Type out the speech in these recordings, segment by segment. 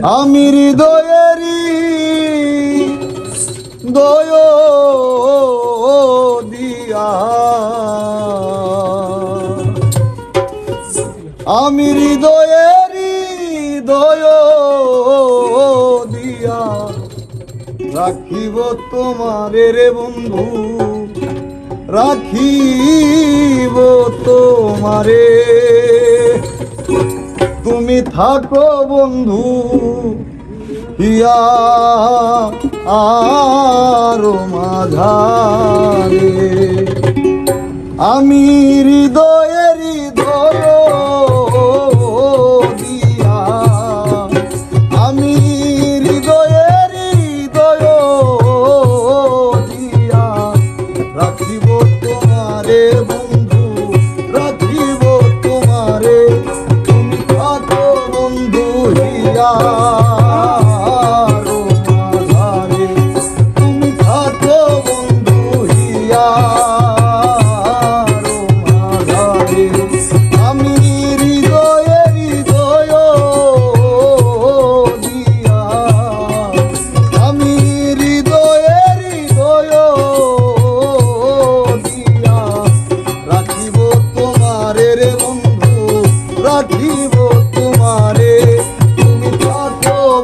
আমি হৃদয়েরই দয় দিয়া, আমি হৃদয়েরই দয় দিয়া রাখিব তোমারে রে বন্ধু, রাখিব তোমারে। তুমি থাকো বন্ধু হিয়া আরো মাঝারে, আমি হৃদয়ের হৃদয় দিয়া, আমি হৃদয়ের হৃদয় দিয়া রাখিব তোমারে বন্ধু, রাখিব তোমারে। তুমি থাকো বন্ধু হিয়া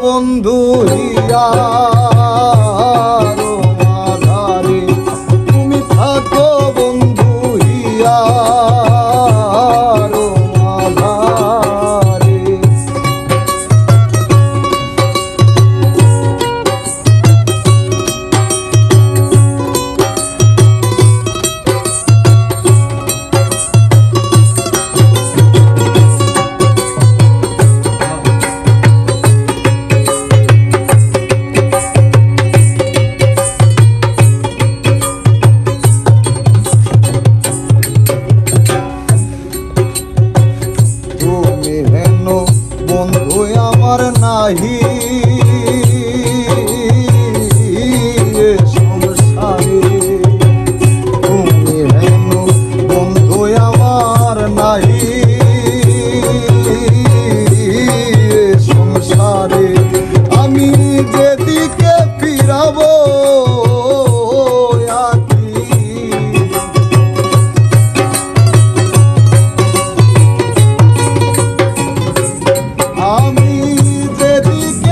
বন্ধু হিয়া মাঝারে, তুমি থাকো বন্ধু হিয়া মাঝারে। বন্ধু আমার নাহি সংসারে, তুমি হেন বন্ধু আমার নাহি সংসারে। আমি যেদিকে ফিরাবো আমি যেদিকে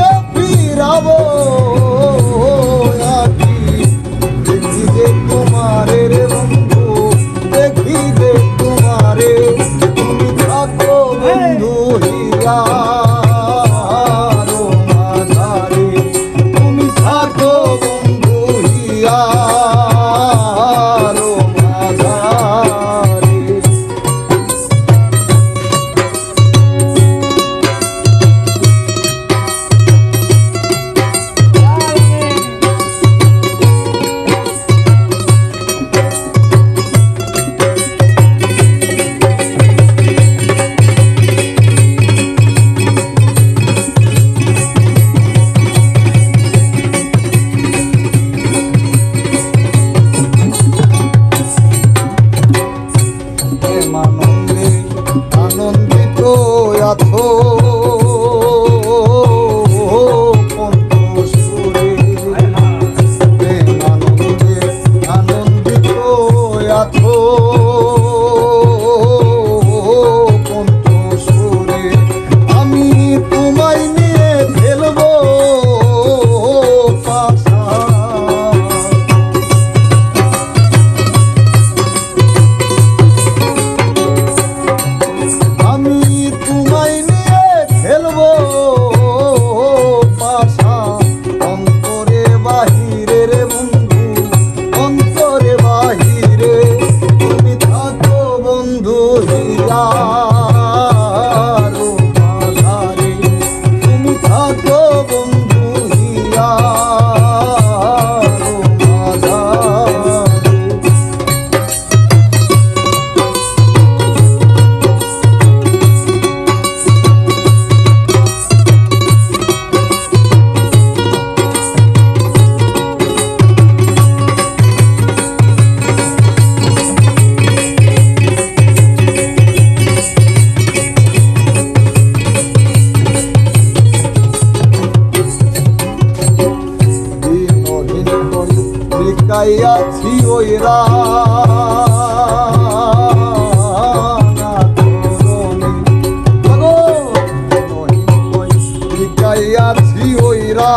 রাঙা তরণী গো নহি কই বিকাইয়াছি ওই রা